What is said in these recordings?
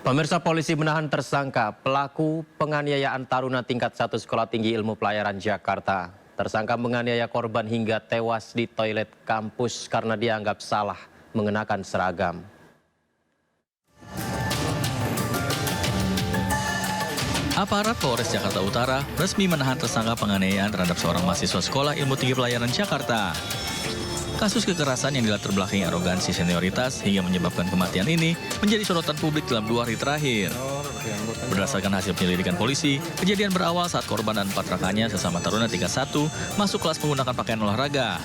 Pemirsa, polisi menahan tersangka pelaku penganiayaan taruna tingkat 1 Sekolah Tinggi Ilmu Pelayaran Jakarta. Tersangka menganiaya korban hingga tewas di toilet kampus karena dianggap salah mengenakan seragam. Aparat Polres Jakarta Utara resmi menahan tersangka penganiayaan terhadap seorang mahasiswa Sekolah Ilmu Tinggi Pelayaran Jakarta. Kasus kekerasan yang dilatar belakangi arogansi senioritas hingga menyebabkan kematian ini menjadi sorotan publik dalam 2 hari terakhir. Berdasarkan hasil penyelidikan polisi, kejadian berawal saat korban dan 4 rekannya sesama taruna tingkat 1 masuk kelas menggunakan pakaian olahraga.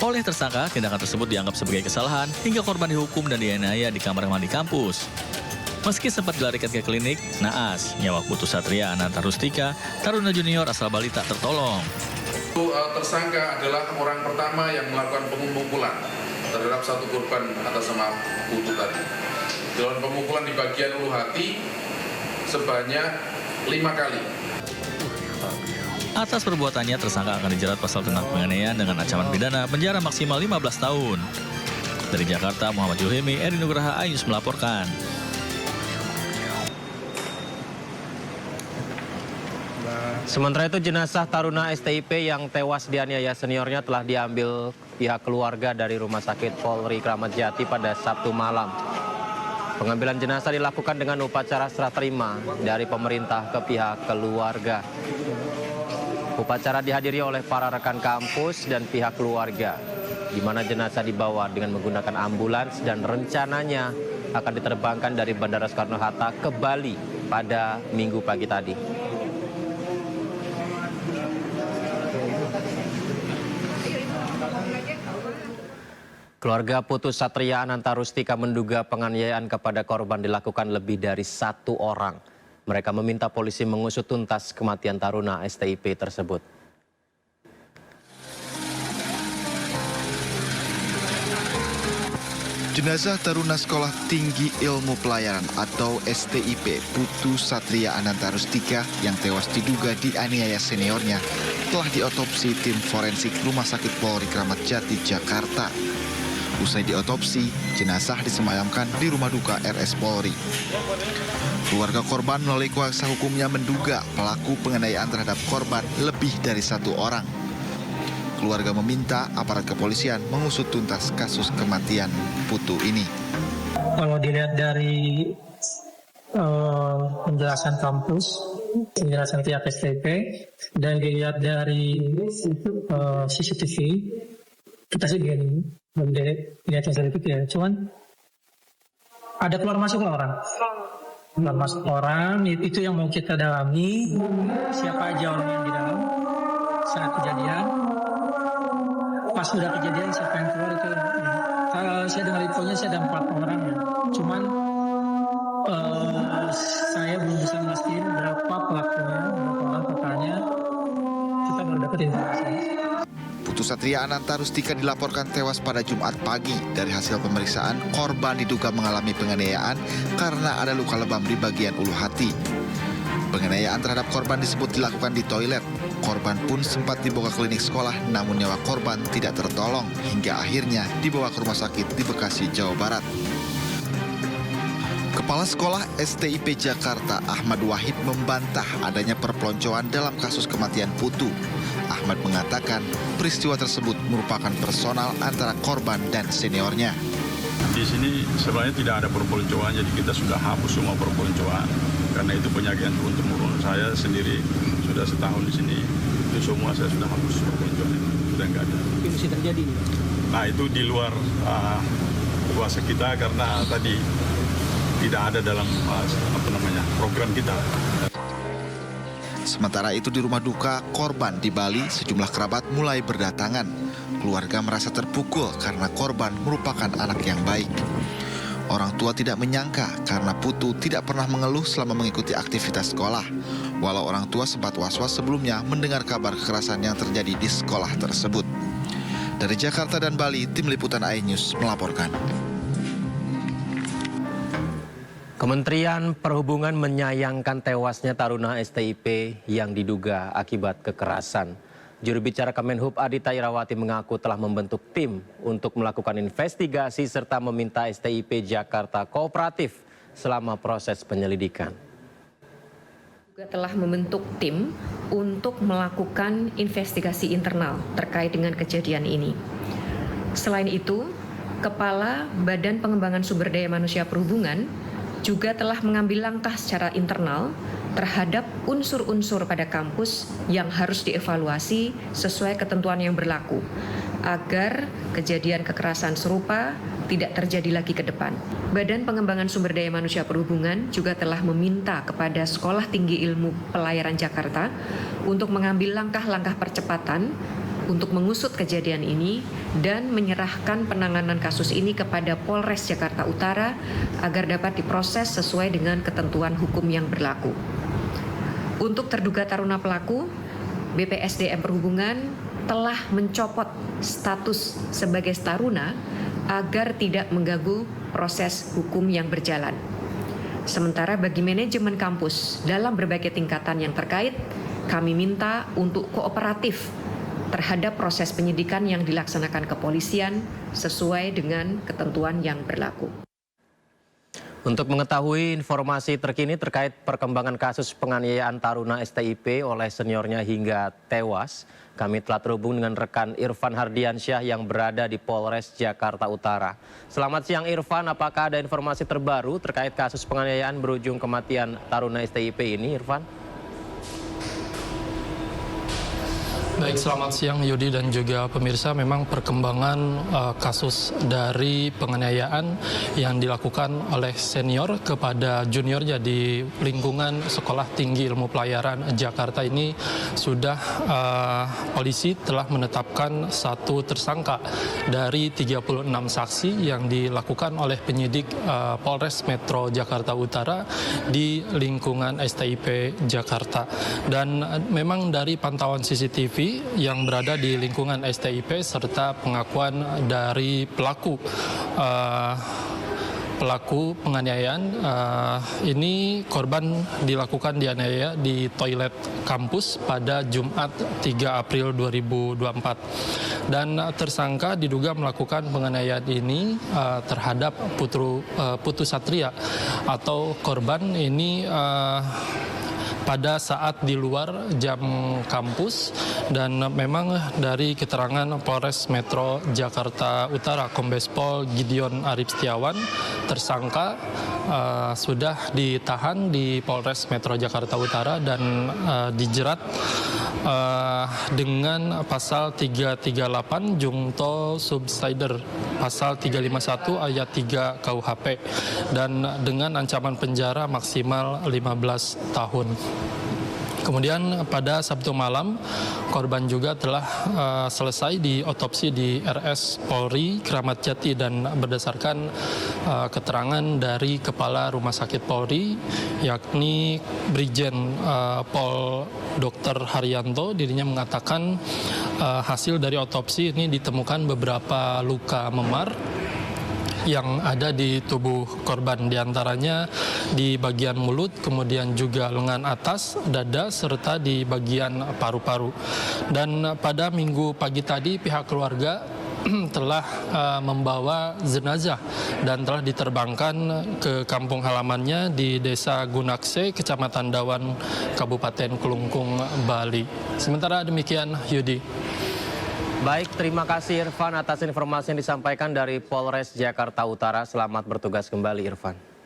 Oleh tersangka, tindakan tersebut dianggap sebagai kesalahan hingga korban dihukum dan dianiaya di kamar mandi kampus. Meski sempat dilarikan ke klinik, naas, nyawa Putu Satria Ananta Rustika, taruna junior asal Bali tak tertolong. Tersangka adalah orang pertama yang melakukan pemukulan terhadap satu korban atas nama Putu tadi. Dalam pemukulan di bagian ulu hati sebanyak 5 kali. Atas perbuatannya, tersangka akan dijerat pasal tentang penganiayaan dengan ancaman pidana penjara maksimal 15 tahun. Dari Jakarta, Muhammad Juhemi, Eri Nugraha, iNews melaporkan. Sementara itu, jenazah taruna STIP yang tewas dianiaya seniornya telah diambil pihak keluarga dari Rumah Sakit Polri Kramat Jati pada Sabtu malam. Pengambilan jenazah dilakukan dengan upacara serah terima dari pemerintah ke pihak keluarga. Upacara dihadiri oleh para rekan kampus dan pihak keluarga, di mana jenazah dibawa dengan menggunakan ambulans dan rencananya akan diterbangkan dari Bandara Soekarno-Hatta ke Bali pada Minggu pagi tadi. Keluarga Putu Satria Ananta Rustika menduga penganiayaan kepada korban dilakukan lebih dari 1 orang. Mereka meminta polisi mengusut tuntas kematian taruna STIP tersebut. Jenazah taruna Sekolah Tinggi Ilmu Pelayaran atau STIP Putu Satria Ananta Rustika yang tewas diduga dianiaya seniornya telah diotopsi tim forensik Rumah Sakit Polri Kramat Jati, Jakarta. Usai diotopsi, jenazah disemayamkan di rumah duka RS Polri. Keluarga korban melalui kuasa hukumnya menduga pelaku penganiayaan terhadap korban lebih dari 1 orang. Keluarga meminta aparat kepolisian mengusut tuntas kasus kematian Putu ini. Kalau dilihat dari penjelasan kampus, penjelasan pihak STIP, dan dilihat dari CCTV, kita sih begini. Belum dilihat sedikit ya, cuman ada keluar masuk orang. Keluar masuk orang, itu yang mau kita dalami, siapa aja orang yang di dalam saat kejadian. Pas udah kejadian siapa yang keluar itu. Kalau saya dengar infonya saya ada 4 orang ya. Cuman saya belum bisa memastikan berapa pelakunya, berapa orang totalnya. Kita baru dapat informasi. Putu Satria Ananta Rustika dilaporkan tewas pada Jumat pagi. Dari hasil pemeriksaan, korban diduga mengalami penganiayaan karena ada luka lebam di bagian ulu hati. Penganiayaan terhadap korban disebut dilakukan di toilet. Korban pun sempat dibawa ke klinik sekolah, namun nyawa korban tidak tertolong hingga akhirnya dibawa ke rumah sakit di Bekasi, Jawa Barat. Kepala Sekolah STIP Jakarta Ahmad Wahid membantah adanya perpeloncoan dalam kasus kematian Putu. Ahmad mengatakan peristiwa tersebut merupakan personal antara korban dan seniornya. Di sini sebenarnya tidak ada perpeloncoan, jadi kita sudah hapus semua perpeloncoan. Karena itu penyakit turun-temurun. Saya sendiri sudah setahun di sini, itu semua saya sudah hapus perpeloncoan. Sudah nggak ada. Itu masih terjadi. Nah itu di luar kuasa kita karena tadi tidak ada dalam program kita. Sementara itu di rumah duka korban di Bali, sejumlah kerabat mulai berdatangan. Keluarga merasa terpukul karena korban merupakan anak yang baik. Orang tua tidak menyangka karena Putu tidak pernah mengeluh selama mengikuti aktivitas sekolah. Walau orang tua sempat was-was sebelumnya mendengar kabar kekerasan yang terjadi di sekolah tersebut. Dari Jakarta dan Bali, tim liputan iNews melaporkan. Kementerian Perhubungan menyayangkan tewasnya taruna STIP yang diduga akibat kekerasan. Juru bicara Kemenhub Adita Irawati mengaku telah membentuk tim untuk melakukan investigasi serta meminta STIP Jakarta kooperatif selama proses penyelidikan. Juga telah membentuk tim untuk melakukan investigasi internal terkait dengan kejadian ini. Selain itu, Kepala Badan Pengembangan Sumber Daya Manusia Perhubungan juga telah mengambil langkah secara internal terhadap unsur-unsur pada kampus yang harus dievaluasi sesuai ketentuan yang berlaku, agar kejadian kekerasan serupa tidak terjadi lagi ke depan. Badan Pengembangan Sumber Daya Manusia Perhubungan juga telah meminta kepada Sekolah Tinggi Ilmu Pelayaran Jakarta untuk mengambil langkah-langkah percepatan untuk mengusut kejadian ini dan menyerahkan penanganan kasus ini kepada Polres Jakarta Utara agar dapat diproses sesuai dengan ketentuan hukum yang berlaku. Untuk terduga taruna pelaku, BPSDM Perhubungan telah mencopot status sebagai taruna agar tidak mengganggu proses hukum yang berjalan. Sementara bagi manajemen kampus dalam berbagai tingkatan yang terkait, kami minta untuk kooperatif terhadap proses penyidikan yang dilaksanakan kepolisian sesuai dengan ketentuan yang berlaku. Untuk mengetahui informasi terkini terkait perkembangan kasus penganiayaan taruna STIP oleh seniornya hingga tewas, kami telah terhubung dengan rekan Irfan Hardiansyah yang berada di Polres Jakarta Utara. Selamat siang Irfan, apakah ada informasi terbaru terkait kasus penganiayaan berujung kematian taruna STIP ini, Irfan? Baik, selamat siang Yudi dan juga pemirsa. Memang perkembangan kasus dari penganiayaan yang dilakukan oleh senior kepada juniornya di lingkungan Sekolah Tinggi Ilmu Pelayaran Jakarta ini sudah polisi telah menetapkan satu tersangka dari 36 saksi yang dilakukan oleh penyidik Polres Metro Jakarta Utara di lingkungan STIP Jakarta. Dan memang dari pantauan CCTV yang berada di lingkungan STIP serta pengakuan dari pelaku penganiayaan, ini korban dilakukan dianiaya di toilet kampus pada Jumat 3 April 2024 dan tersangka diduga melakukan penganiayaan ini terhadap Putu Satria atau korban ini pada saat di luar jam kampus. Dan memang dari keterangan Polres Metro Jakarta Utara Kombes Pol Gideon Arif Setiawan, tersangka sudah ditahan di Polres Metro Jakarta Utara dan dijerat dengan pasal 338 Jungto Subsider, pasal 351 ayat 3 KUHP dan dengan ancaman penjara maksimal 15 tahun. Kemudian pada Sabtu malam, korban juga telah selesai diotopsi di RS Polri Kramat Jati dan berdasarkan keterangan dari Kepala Rumah Sakit Polri, yakni Brigjen Pol Dr. Haryanto, dirinya mengatakan hasil dari otopsi ini ditemukan beberapa luka memar yang ada di tubuh korban, diantaranya di bagian mulut, kemudian juga lengan atas, dada, serta di bagian paru-paru. Dan pada Minggu pagi tadi pihak keluarga telah membawa jenazah dan telah diterbangkan ke kampung halamannya di Desa Gunakse, Kecamatan Dawan, Kabupaten Kelungkung, Bali. Sementara demikian, Yudi. Baik, terima kasih Irfan atas informasi yang disampaikan dari Polres Jakarta Utara. Selamat bertugas kembali Irfan.